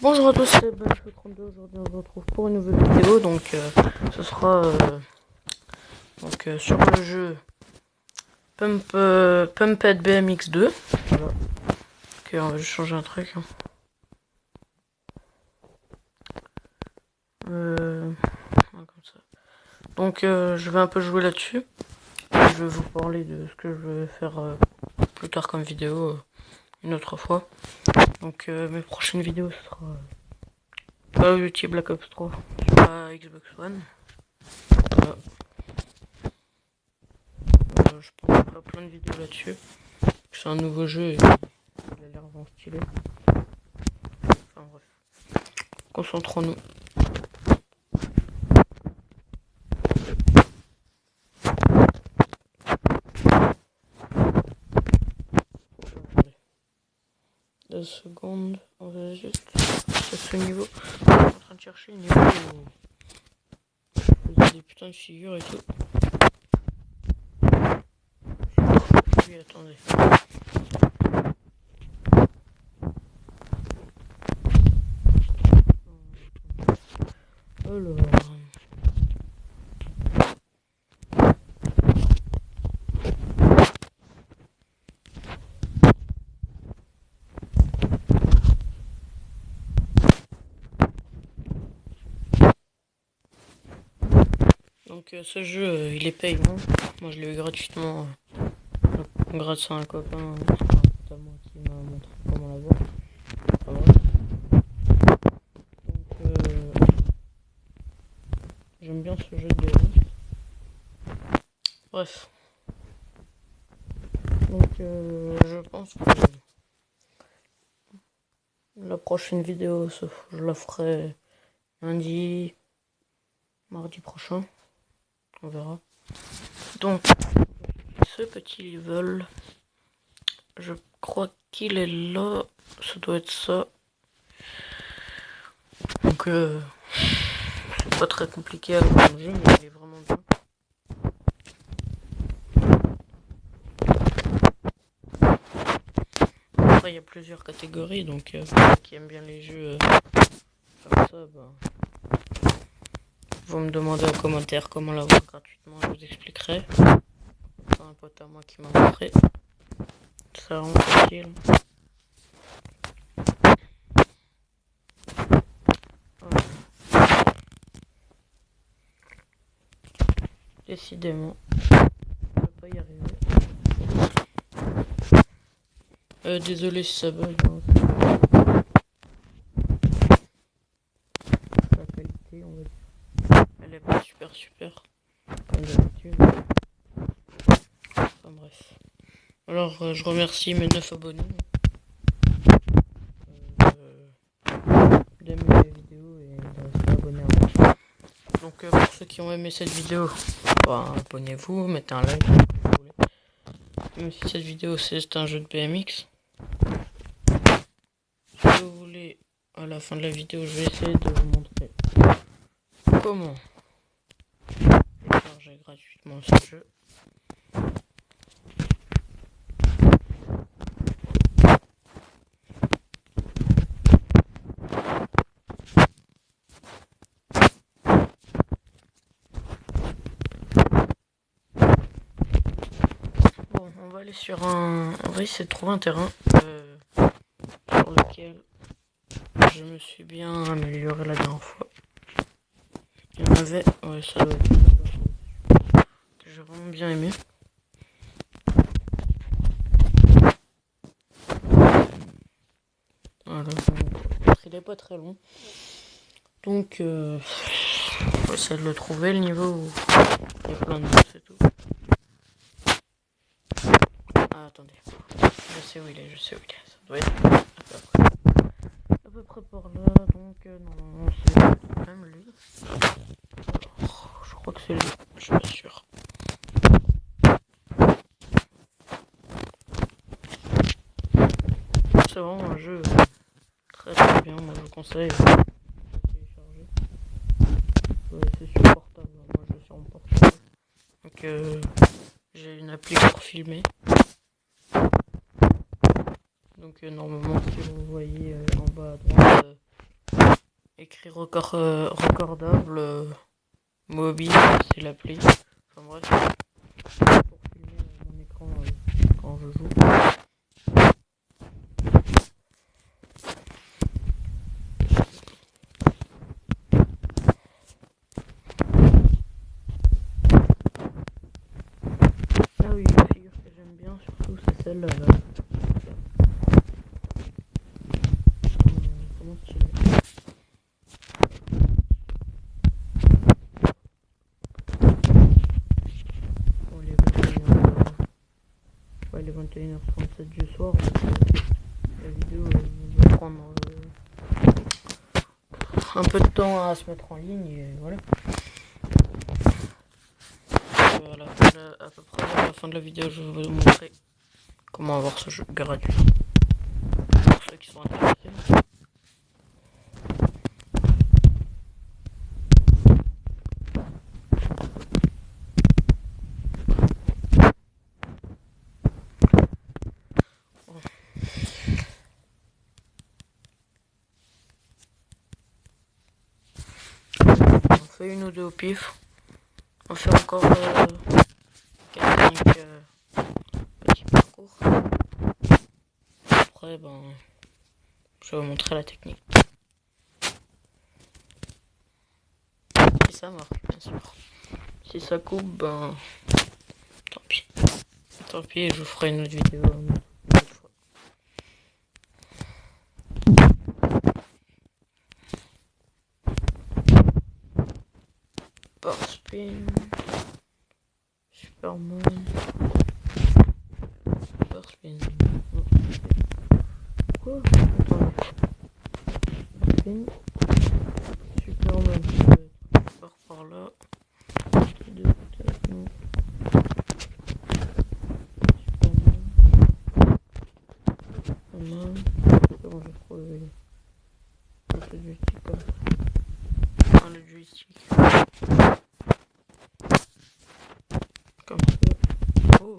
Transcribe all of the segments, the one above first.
Bonjour à tous, c'est Bencho32. Aujourd'hui on se retrouve pour une nouvelle vidéo. Donc ce sera sur le jeu Pumped BMX 2. Voilà. Ok, on va juste changer un truc. Comme ça. Donc je vais un peu jouer là-dessus. Je vais vous parler de ce que je vais faire plus tard comme vidéo une autre fois. Donc mes prochaines vidéos ce sera Call of Duty Black Ops 3 sur la Xbox One. Voilà. Je pense faire plein de vidéos là-dessus. C'est un nouveau jeu et il a l'air vraiment stylé. Enfin bref. Concentrons-nous. Deux secondes. On va juste à ce niveau. Je suis en train de chercher une niveau où il y a des putains de figures et tout. Oui, attendez. Alors. Donc ce jeu il est payant. Moi je l'ai eu gratuitement grâce à un copain, notamment qui m'a montré comment l'avoir. Enfin, bref. Donc j'aime bien ce jeu de BMX. Bref. Donc je pense que la prochaine vidéo je la ferai lundi, mardi prochain. On verra. Donc ce petit level, je crois qu'il est là. Ça doit être ça. Donc c'est pas très compliqué à voir le jeu, mais il est vraiment bien. Après il y a plusieurs catégories, donc qui aiment bien les jeux comme ça, vous me demandez en commentaire comment l'avoir gratuitement, je vous expliquerai. C'est un pote à moi qui m'a montré. C'est vraiment facile. Décidément, je vais pas y arriver. Désolé si ça bug. La qualité, on va dire. Elle est pas super comme d'habitude. Enfin bref. Alors je remercie mes 9 abonnés d'aimer les vidéos et de rester abonnés à moi. Donc pour ceux qui ont aimé cette vidéo, abonnez-vous, mettez un like si vous voulez. Même si cette vidéo c'est un jeu de BMX. Si vous voulez, à la fin de la vidéo, je vais essayer de vous montrer comment télécharger gratuitement ce jeu. Bon, on va aller sur on va essayer de trouver un terrain sur lequel je me suis bien amélioré la dernière fois. Il y en avait, ouais, ça doit être que j'ai vraiment bien aimé. Voilà, il est pas très long. Donc, on va essayer de le trouver, le niveau où il y a plein de boss et tout. Ah, attendez. Je sais où il est. Ça doit être à peu près par là. Donc, normalement, c'est même lui. Alors, je crois que c'est lui. Je suis pas sûr. C'est vraiment un jeu très bien. Moi, je vous conseille de télécharger. C'est sur portable. Moi, je suis sur mon portable. Donc, j'ai une appli pour filmer. Donc normalement si vous voyez en bas à droite écrit recordable mobile, c'est l'appli. Enfin bref, pour filmer mon écran quand je joue. Ah oui, la figure que j'aime bien surtout c'est celle là. Comment stylé. Bon, les 21h37 du soir, donc, la vidéo va prendre un peu de temps à se mettre en ligne et voilà. À peu près à la fin de la vidéo, je vais vous montrer comment avoir ce jeu gratuit pour ceux qui sont intéressés. On fait une ou deux au pif. On fait encore 4-5 petits parcours. Après, je vais vous montrer la technique. Si ça marche, bien sûr. Si ça coupe, tant pis. Tant pis, je vous ferai une autre vidéo une autre fois. Power spin. Superman. Power spin. Quoi? Attendez. Spin. Superman. Par là. Non. Superman. C'est bon, j'ai trouvé. Le joystick comme ça. Ah, le joystick. Comme ça. Oh.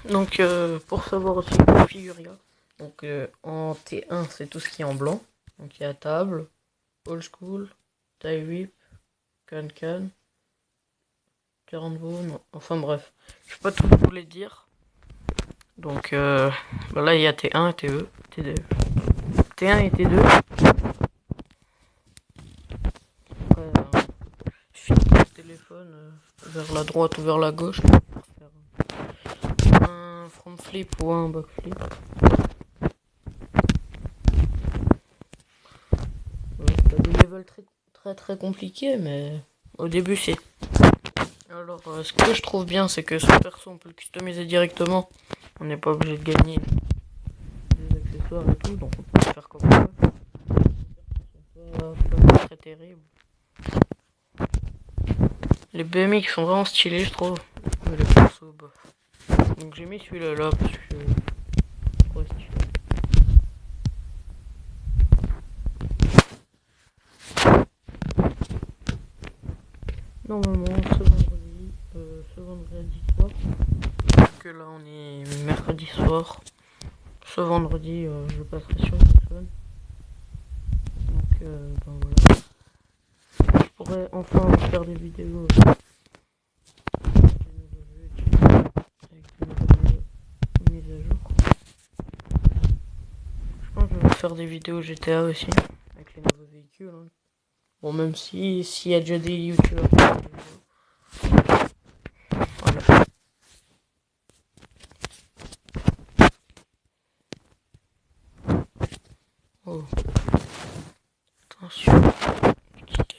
Donc pour savoir aussi quelle figure il y a. Donc en T1 c'est tout ce qui est en blanc. Donc il y a table, old school, tie whip, can, non. Enfin bref, je vais pas tout vous les dire. Donc là il y a T1 et T2. T1 et T2. Après, je finis le téléphone vers la droite ou vers la gauche. Un front flip ou un back flip. T'as des levels très compliqués, mais au début c'est. Alors ce que je trouve bien c'est que ce perso on peut le customiser directement. On n'est pas obligé de gagner des accessoires et tout, donc on peut le faire comme on veut. Pas très terrible. Les BMX sont vraiment stylés je trouve. Mais les persos bof. Donc j'ai mis celui-là là parce que ouais, stylé. Normalement ce vendredi soir, parce que là on est mercredi soir, ce vendredi je passerai sur Jackson. Donc voilà. Je pourrais enfin vous faire des vidéos des nouveaux jeux avec des nouvelles mises à jour. Je pense que je vais vous faire des vidéos GTA aussi avec les nouveaux véhicules. Hein. Bon, même s'il y a déjà des youtubeurs qui font des vidéos. Voilà. Oh. Attention. Petite.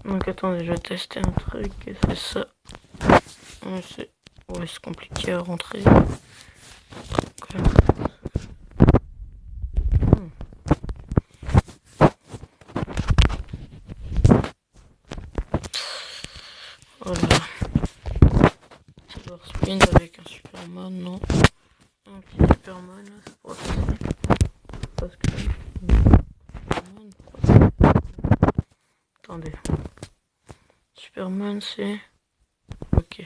Donc attendez, je vais tester un truc et c'est ça. Ouais, c'est compliqué à rentrer. Voilà. spins avec un Superman, non. Un petit Superman, là, ça pourrait passer. Parce que... Superman, attendez. Superman, c'est... Ok.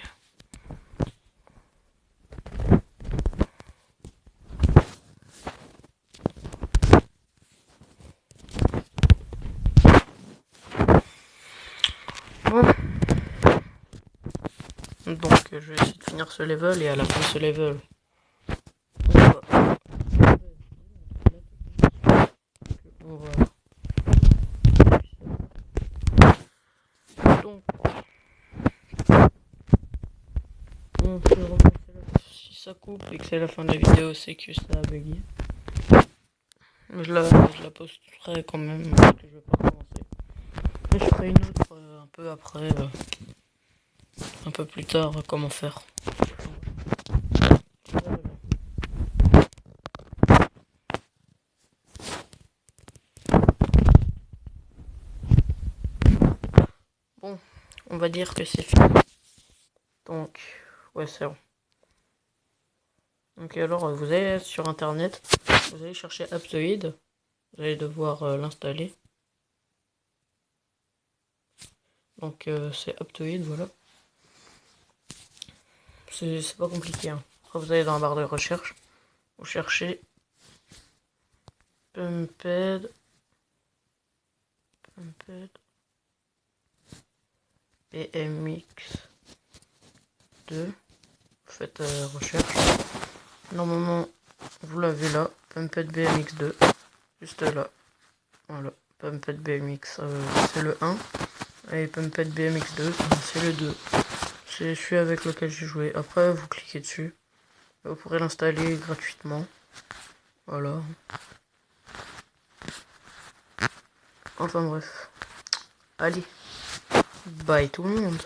Bon. Donc je vais essayer de finir ce level et à la fin de ce level, on va... Donc on peut remonter là. Si ça coupe et que c'est la fin de la vidéo, c'est que ça a bugué. Je la posterai quand même parce que je vais pas commencer. Mais je ferai une autre un peu après, un peu plus tard, comment faire. Bon, on va dire que c'est fini. Donc, ouais, c'est bon. Donc alors, vous allez sur internet, vous allez chercher Aptoide, vous allez devoir l'installer. Donc c'est Aptoide, voilà. C'est pas compliqué. Hein. Après, vous allez dans la barre de recherche, vous cherchez Pumped BMX 2. Vous faites recherche. Normalement, vous l'avez là, Pumped BMX 2, juste là. Voilà, Pumped BMX, c'est le 1. Et Pumped BMX 2, c'est le 2. C'est celui avec lequel j'ai joué. Après, vous cliquez dessus. Vous pourrez l'installer gratuitement. Voilà. Enfin bref. Allez. Bye tout le monde.